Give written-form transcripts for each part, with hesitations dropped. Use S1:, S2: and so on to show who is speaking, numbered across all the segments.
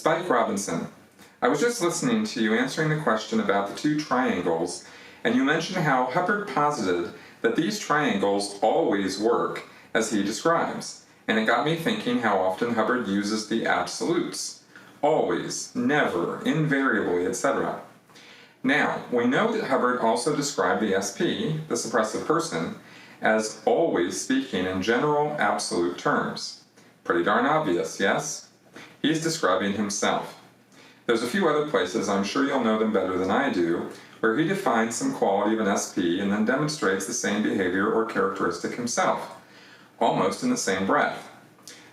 S1: Spike Robinson, I was just listening to you answering the question about the two triangles, and you mentioned how Hubbard posited that these triangles always work as he describes, and it got me thinking how often Hubbard uses the absolutes. Always, never, invariably, etc. Now, we know that Hubbard also described the SP, the suppressive person, as always speaking in general absolute terms. Pretty darn obvious, yes? He's describing himself. There's a few other places, I'm sure you'll know them better than I do, where he defines some quality of an SP and then demonstrates the same behavior or characteristic himself, almost in the same breath.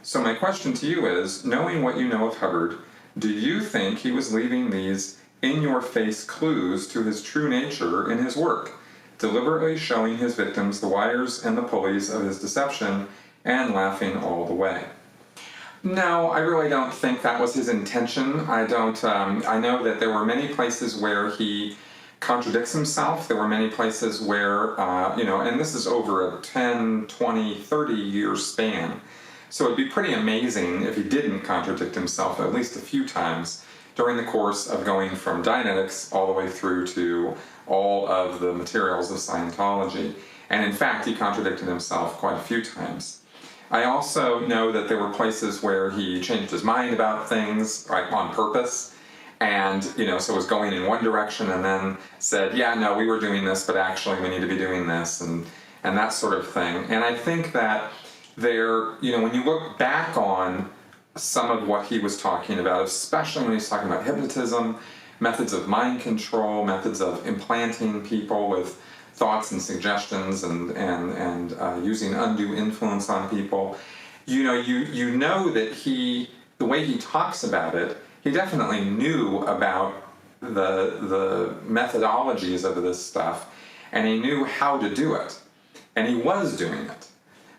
S1: So my question to you is, knowing what you know of Hubbard, do you think he was leaving these in-your-face clues to his true nature in his work, deliberately showing his victims the wires and the pulleys of his deception and laughing all the way? No, I really don't think that was his intention. I know that there were many places where he contradicts himself. There were many places where, and this is over a 10, 20, 30-year span. So it'd be pretty amazing if he didn't contradict himself at least a few times during the course of going from Dianetics all the way through to all of the materials of Scientology. And in fact, he contradicted himself quite a few times. I also know that there were places where he changed his mind about things, like on purpose, and so was going in one direction and then said, yeah, no, we were doing this, but actually we need to be doing this, and that sort of thing. And I think that when you look back on some of what he was talking about, especially when he's talking about hypnotism, methods of mind control, methods of implanting people with thoughts and suggestions and using undue influence on people, you know that the way he talks about it, he definitely knew about the methodologies of this stuff, and he knew how to do it, and he was doing it.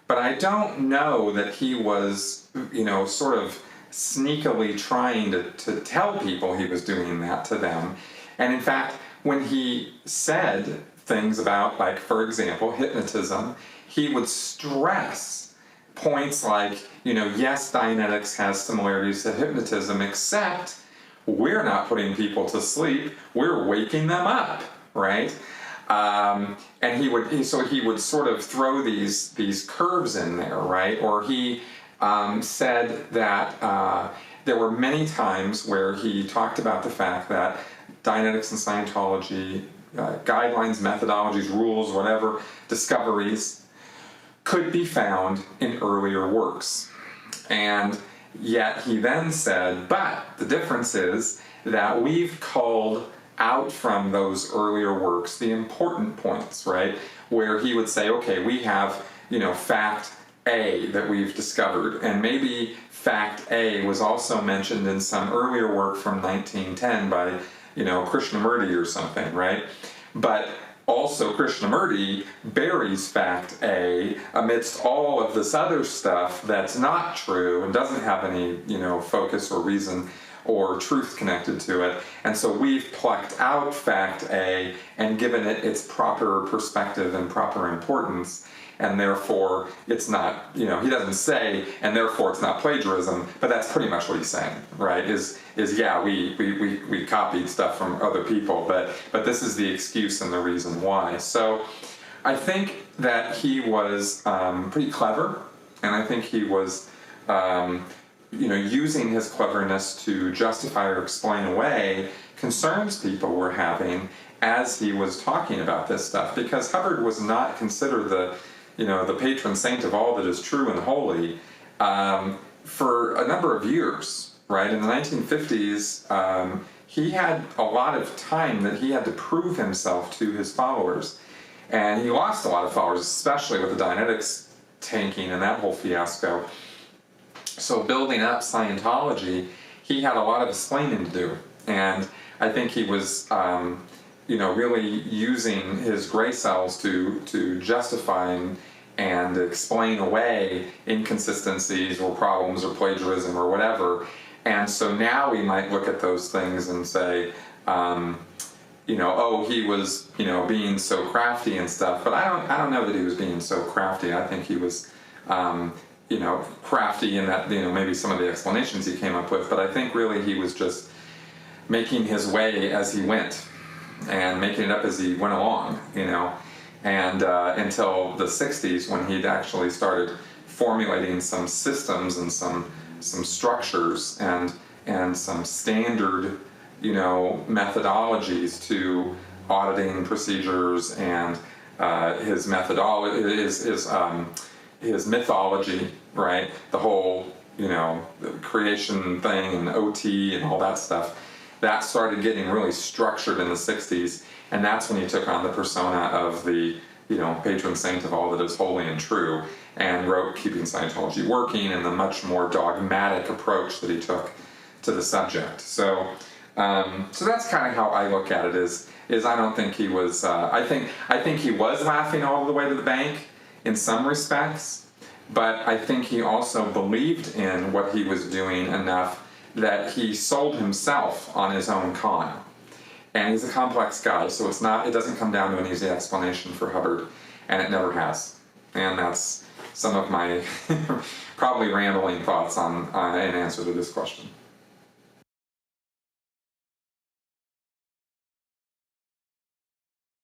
S1: But I don't know that he was, sort of sneakily trying to tell people he was doing that to them. And in fact, when he said things about, like, for example, hypnotism, he would stress points like, yes, Dianetics has similarities to hypnotism, except we're not putting people to sleep, we're waking them up, right? And he would sort of throw these curves in there, right? Or he said that there were many times where he talked about the fact that Dianetics and Scientology guidelines, methodologies, rules, whatever, discoveries could be found in earlier works. And yet he then said, but the difference is that we've culled out from those earlier works the important points, right? Where he would say, okay, we have, fact A that we've discovered, and maybe fact A was also mentioned in some earlier work from 1910 by Krishnamurti or something, right? But also Krishnamurti buries fact A amidst all of this other stuff that's not true and doesn't have any, focus or reason or truth connected to it. And so we've plucked out fact A and given it its proper perspective and proper importance. And therefore it's not, he doesn't say, and therefore it's not plagiarism, but that's pretty much what he's saying, right? Is yeah, we copied stuff from other people, but this is the excuse and the reason why. So I think that he was pretty clever, and I think he was using his cleverness to justify or explain away concerns people were having as he was talking about this stuff, because Hubbard was not considered the patron saint of all that is true and holy for a number of years, right? In the 1950s, he had a lot of time that he had to prove himself to his followers, and he lost a lot of followers, especially with the Dianetics tanking and that whole fiasco. So building up Scientology, he had a lot of explaining to do, and I think he was really using his gray cells to justify and explain away inconsistencies or problems or plagiarism or whatever. And so now we might look at those things and say, he was being so crafty and stuff. But I don't know that he was being so crafty. I think he was crafty in that, maybe some of the explanations he came up with, but I think really he was just making his way as he went and making it up as he went along, and until the 60s when he'd actually started formulating some systems and some structures and some standard, methodologies to auditing procedures and his methodology, his mythology, right? The whole, the creation thing and OT and all that stuff. That started getting really structured in the 60s, and that's when he took on the persona of the, patron saint of all that is holy and true, and wrote Keeping Scientology Working and the much more dogmatic approach that he took to the subject. So that's kind of how I look at it. Is I don't think he was. I think he was laughing all the way to the bank in some respects, but I think he also believed in what he was doing enough that he sold himself on his own con. And he's a complex guy, so it doesn't come down to an easy explanation for Hubbard, and it never has. And that's some of my probably rambling thoughts on in answer to this question.